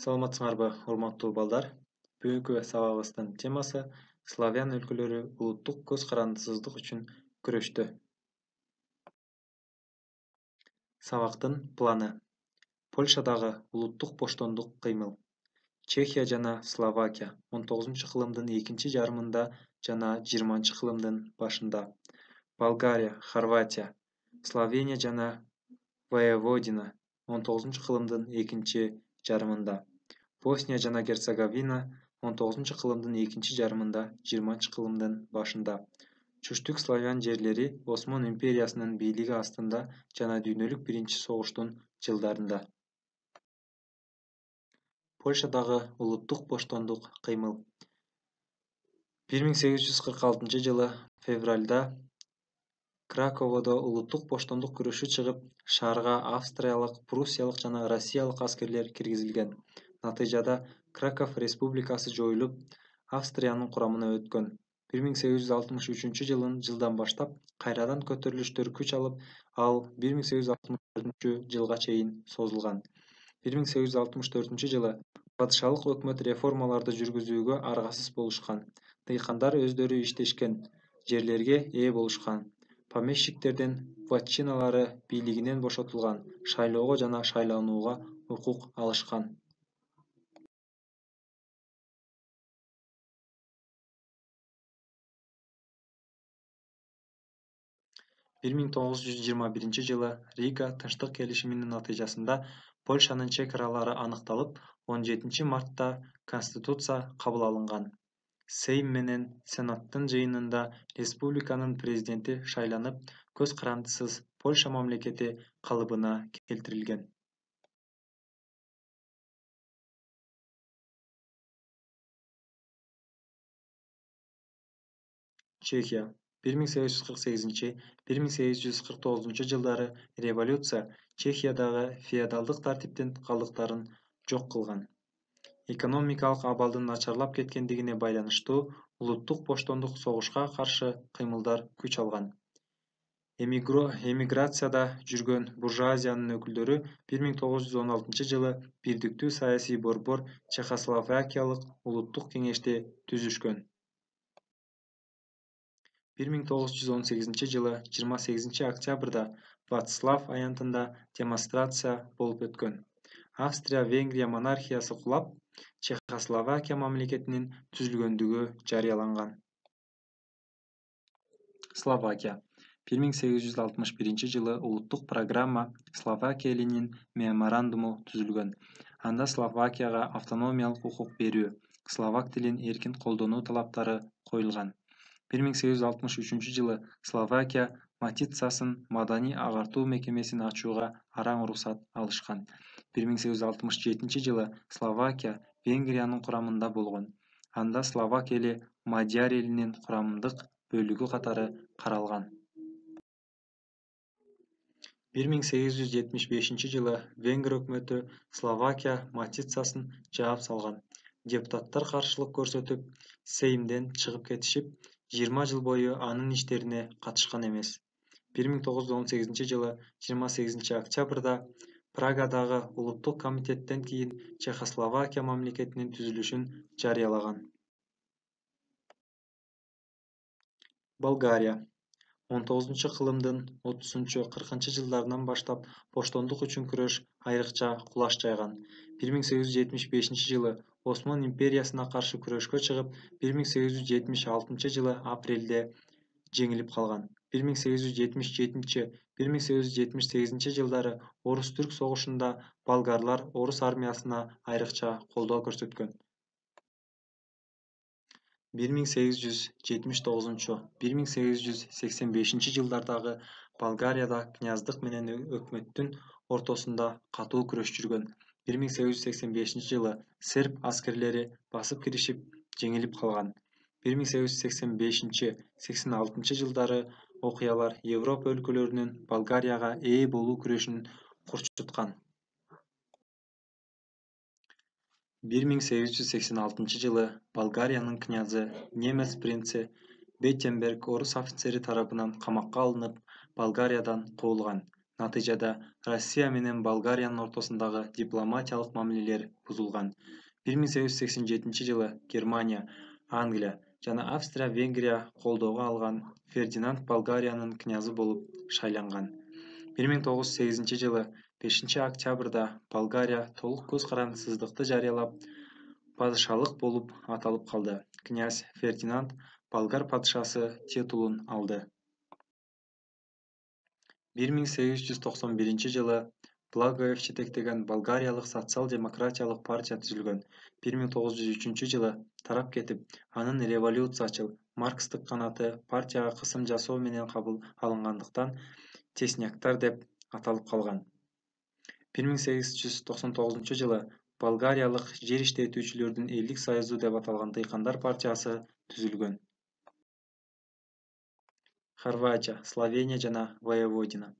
Саламатсыңарбы, урматтуу балдар? Бүгүнкү сабагыбыздын темасы славян өлкөлөрү улуттук көз карандысыздык үчүн күрөштү. Сабактын планы: Польшадагы улуттук боштондук кыймыл. Чехия жана Словакия 19-кылымдын экинчи жарымында жана 20-кылымдын башында. Болгария, Хорватия, Словения жана Воеводина 19-кылымдын экинчи жарымында. Босния жана Герцеговина 19-кылымдын экинчи жарымында 20-кылымдын башында. Чүчтүк славян жерлери Осман империясынын бийлиги астында жана дүйнөлүк биринчи согуштун жылдарында. Польшадагы улуттук боштондук кыймыл. 1846-жылы февралда Краководо улуттук боштондук күрөшү чыгып, шаарга австриялык, пруссиялык жана россиялык аскерлер киргизилген. Натыйжада Краков республикасы жоюлуп, Австриянын курамына өткөн. 1863-жылдан баштап кайрадан көтөрүлүштөр күч алып, ал 1864-жылга чейин созулган. 1864-жылы падышалык өкмөт реформаларды жүргүзүүгө аргасыз болушкан. Дыйкандар өздөрү иштешкен жерлерге ээ болушкан. Помещиктердин вотчиналары бийлигинен бошотулган, шайлоого жана шайланууга укук алышкан. 1921-жылы Рига тынчтык келишиминин натыйжасында Польшанын чек аралары аныкталып, 17-мартта Конституция кабыл алынган. Сейм менен Сенаттын жыйынында республиканын президенти шайланып, көз карандысыз Польша мамлекети калыбына келтирилген. Чехия 1848-1849 революция Чехиядагы феодалдык тартиптин калдыктарын жок кылган. Экономикалык абалдын начарлап кеткендигине байланыштуу улуттук боштондук согушка каршы кыймылдар күч алган. Эмиграцияда жүргөн буржуазиянын өкүлдөрү 1916-жылы бирдиктүү саясий борбор Чехословакиялык улуттук кеңешти түзүшкөн. 1918-жылы 28-октябрда Вацлав аянтында демонстрация болуп өткөн. Австрия-Венгрия монархиясы кулап, Чехословакия мамлекетинин түзүлгөндүгү жарыяланган. Словакия 1861-жылы улуттук программа Словакия элинин меморандуму түзүлгөн. Анда Словакияга автономиялык укук берүү, словак тилин эркин колдонуу талаптары коюлган. 1863-жылы Словакия Матицасын маданий агартуу мекемесин ачууга араң уруксат алышкан. 1867-жылы Словакия Венгриянын курамында болгон. Анда словак эли Мадьяр элинин курамдык бөлүгү катары каралган. 1875-жылы Венгр өкмөтү Словакия Матицасын жаап салган. Депутаттар каршылык көрсөтүп, Сеймден чыгып кетишип, 20 жыл бою анын иштерине катышкан эмес. 1918-жылы 28-октябрда Прагадагы улуттук комитеттен кийин Чехословакия мамлекетинин түзүлүшүн жарыялаган. Болгария 19-кылымдын 30-40 жылдарынан баштап боштондук үчүн күрөш айрыкча кулаш жайган. 1875-жылы Осман империясына каршы күрөшкө чыгып, 1876-жылы апрелде жеңилип калган. 1877-1878 жылдары Орус-Түрк согушунда болгарлар орус армиясына айрыкча колдоо көрсөткөн. 1879-1885 жылдардагы Болгарияда княздык менен өкмөттүн ортосунда катуу күрөш жүргөн. 1885-жылы серб аскерлери басып киришип, жеңилип калган. 1885-86 жылдары окуялар Европа өлкөлөрүнүн Болгарияга ээ болуу күрөшүн курчуткан. 1886-жылы Болгариянын князы, немец принци Беттенберг орус офицери тарабынан камакка алынып, Болгариядан куулган. Натыйжада Россия менен Болгариянын ортосундагы дипломатиялык мамилелер бузулган. 1887-жылы Германия, Англия жана Австрия-Венгрия колдоого алган Фердинанд Болгариянын князы болуп шайланган. 1908-жылы 5-октябрда Болгария толук көз карандысыздыкты жарыялап, падышалык болуп аталып калды. Князь Фердинанд болгар падышасы титулун алды. 1891-жылы Благоев жетектеген Болгариялык социал-демократиялык партия түзүлгөн. 1903-жылы тарап кетип, анын революциячыл, марксдык канаты партияга кысым жасоо менен кабыл алынгандыктан Тесняктар деп аталып калган. 1899-жылы Болгариялык жер иштетүүчүлөрдүн элдик союзу деп аталган Тыйкандар партиясы түзүлгөн. Хорватия, Словения жана Воеводина.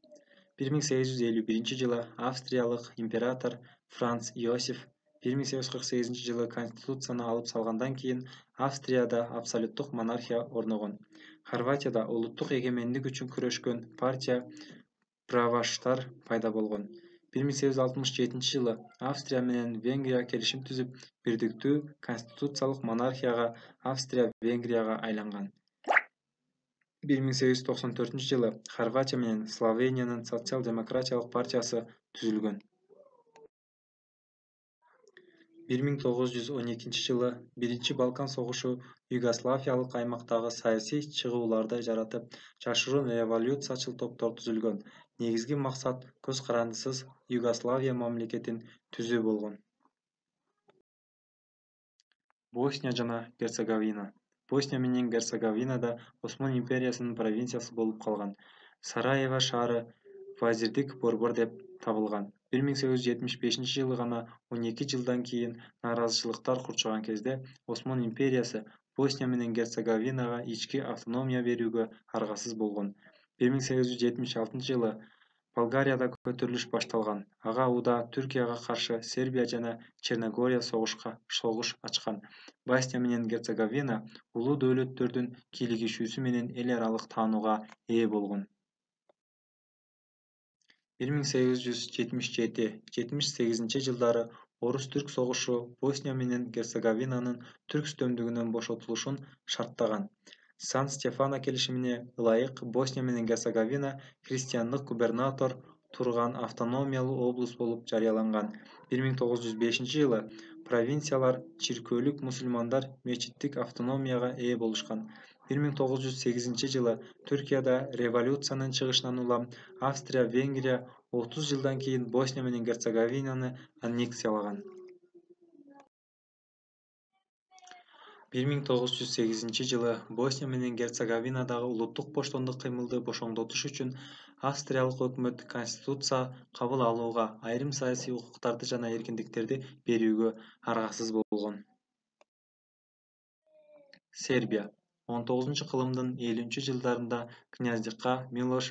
1851-жылы Австриялык император Франц Иосиф 1848-жылы конституцияны алып салгандан кийин Австрияда абсолюттук монархия орногон. Хорватияда улуттук эгемендик үчүн күрөшкөн партия праваштар пайда болгон. 1867-жылы Австрия менен Венгрия келишим түзүп, бирдиктүү конституциялык монархияга Австрия-Венгрияга айланган. 1894-жылы Хорватия менен Словениянын социал-демократиялык партиясы түзүлгөн. 1912-жылы Биринчи Балкан согушу Югославиялык аймактагы саясий чыгууларды жаратып, жашыруун революциячыл топтор түзүлгөн. Негизги максат көз карандысыз Югославия мамлекетин түзүү болгон. Босния жана Герцеговина. Босния менен Герцеговинада Осман империясынын провинциясы болуп калган. Сараево шаары Вазирдик Борбор деп табылган. 1875-жылы гана 12 жылдан кийин нааразычылыктар курчаган кезде Осман империясы Босния менен Герцеговинага ички автономия берүүгө аргасыз болгон. 1876-жылы Болгарияда көтөрүлүш башталган. Ага уда Түркияга каршы Сербия жана Черногория согуш ачкан. Босния менен Герцеговина улуу дөөлөттөрдүн кийлигишүүсү менен эл аралык таанууга ээ болгон. 1877-78 Орус-Түрк согушу Босния менен Герцеговинанын түрк үстөмдүгүнөн бошотулушун шарттаган. Сан-Стефано келишимине ылайык Босния менен Герцеговина христиандык губернатор турган автономиялуу облус болуп жарыяланган. 1905-жылы провинциялар чиркөөлүк мусулмандар мечиттик автономияга ээ болушкан. 1908-жылы Түркияда революциянын чыгышынан улам Австрия-Венгрия 30 жылдан кийин Босния менен Герцеговинаны аннексиялаган. 1908-жылы Босния менен Герцеговинадагы улуттук боштондук кыймылды бошоңдотуш үчүн Австриялык өкмөт конституция кабыл алууга, айрым саясий укуктарды жана эркиндиктерди берүүгө аргасыз болгон. Сербия 19-кылымдын 50-жылдарында княздыкка Милош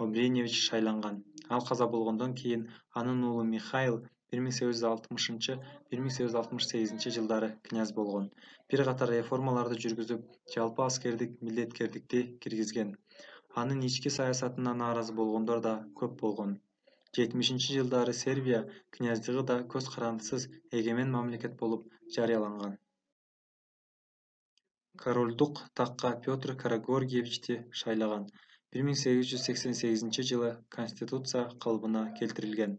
Обреневич шайланган. Ал каза болгондон кийин анын уулу Михаил 1860-1868 жылдары князь болгон. Бир катар реформаларды жүргүзүп, жалпы аскердик милдеткерликти киргизген. Анын ички саясатына нааразы болгондор да көп болгон. 70-жылдары Сербия княздыгы да көз карандысыз эгемен мамлекет болуп жарыяланган. Королдук такка Петр Карагоргиевичти шайлаган. 1888-жылы Конституция калыбына келтирилген.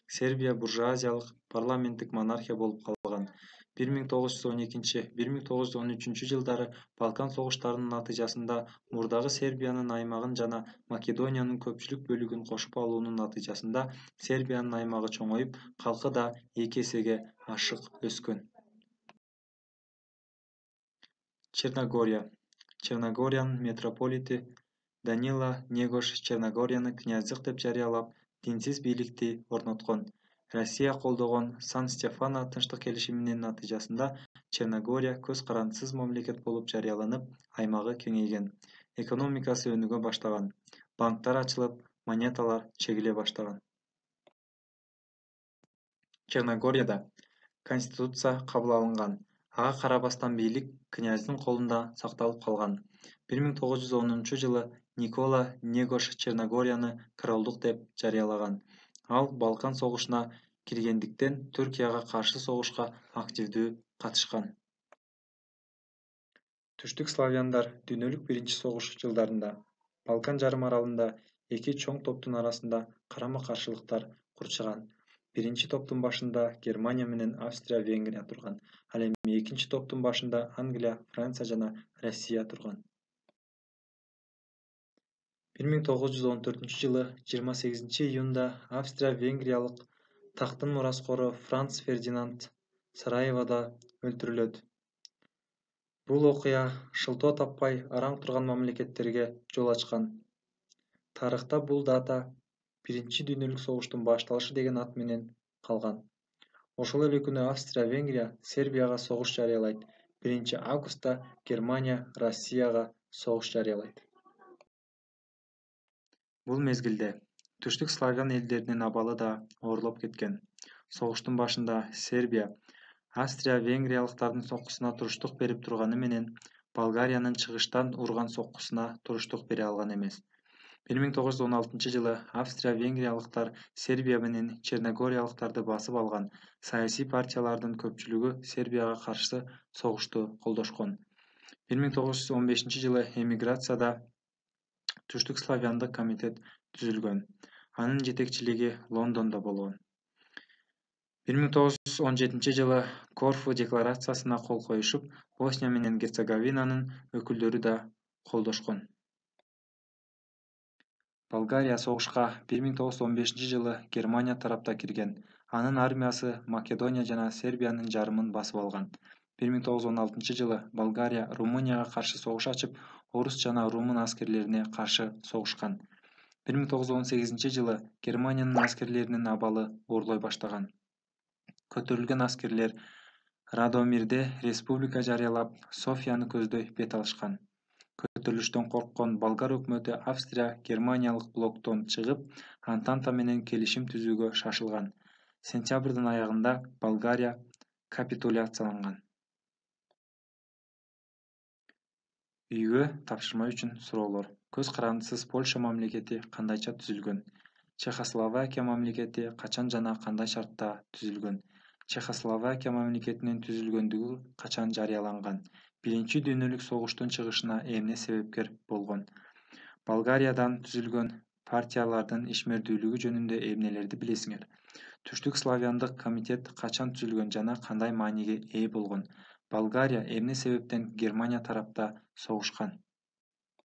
Сербия буржуазиялык парламенттик монархия болуп калган. 1912-1913 жылдары Балкан согуштарынын натыйжасында мурдагы Сербиянын аймагын жана Македониянын көпчүлүк бөлүгүн кошуп алуунун натыйжасында Сербиянын аймагы чоңоюп, калкы да 2 эсеге ашык өскөн. Черногория. Черногориянын митрополити Данила Негош Черногорияны княздык деп жарыялап, динсиз бийликти орноткон. Россия колдогон Сан-Стефано тынчтык келишиминин натыйжасында Черногория көз карандысыз мамлекет болуп жарыяланып, аймагы кеңейген. Экономикасы өнүгө баштаган. Банктар ачылып, монеталар чегиле баштаган. Черногорияда конституция кабыл алынган. Ага карабастан бийлик князьдин колунда сакталып калган. 1910-жылы Никола Негош Черногорияны королдук деп жарыялаган. Ал Балкан согушуна киргендиктен Түркияга каршы согушка активдүү катышкан. Түштүк славяндар дүйнөлүк биринчи согуш жылдарында Балкан жарым аралында эки чоң топтун арасында карама-каршылыктар курчаган. Биринчи топтун башында Германия менен Австрия-Венгрия турган. Ал эми экинчи топтун башында Англия, Франция жана Россия турган. 1914-жылы 28-июнда Австрия-Венгриялык тактын мураскору Франц Фердинанд Сараевода өлтүрүлөт. Бул окуя шылтоо таппай араң турган мамлекеттерге жол ачкан. Тарыхта бул дата Биринчи дүйнөлүк согуштун башталышы деген ат менен калган. Ошол эле күнү Австрия-Венгрия Сербияга согуш жарыялайт. 1-августта Германия Россияга согуш жарыялайт. Бул мезгилде түштүк славян элдеринин абалы да оорлоп кеткен. Согуштун башында Сербия Австрия-Венгриялыктардын соккусуна туруштук берип турганы менен Болгариянын чыгыштан урган соккусуна туруштук бере алган эмес. 1916-жылы Австрия-Венгриялыктар Сербия менен Черногориялыктарды басып алган. Саясий партиялардын көпчүлүгү Сербияга каршы согушту колдошкон. 1915-жылы эмиграцияда Түштүк славяндык комитет түзүлгөн. Анын жетекчилиги Лондондо болгон. 1917-жылы Корфу декларациясына кол коюшуп, Босния менен Герцеговинанын өкүлдөрү да колдошкон. Болгария согушка 1915-жылы Германия тарапта кирген. Анын армиясы Македония жана Сербиянын жарымын басып алган. 1916-жылы Болгария Румынияга каршы согуш ачып, орус жана румын аскерлерине каршы согушкан. 1918-жылы Германиянын аскерлеринин абалы оорлой баштаган. Көтөрүлгөн аскерлер Радомирде республика жарыялап, Софияны көздөй бет алышкан. Көтөрүлүштөн корккон болгар өкмөтү Австрия-Германиялык блоктон чыгып, Антанта менен келишим түзүүгө шашылган. Сентябрдын аягында Болгария капитуляцияланган. Үйгө тапшырма үчүн суроолор. Көз карандысыз Польша мамлекети кандайча түзүлгөн? Чехословакия мамлекети качан жана кандай шартта түзүлгөн? Чехословакия мамлекетинин түзүлгөндүгү качан жарыяланган? Биринчи дүйнөлүк согуштун чыгышына эмне себепкер болгон? Болгариядан түзүлгөн партиялардын ишмердүүлүгү жөнүндө эмнелерди билесиңер? Түштүк славяндык комитет качан түзүлгөн жана кандай мааниге ээ болгон? Болгария эмне себептен Германия тарапта согушкан?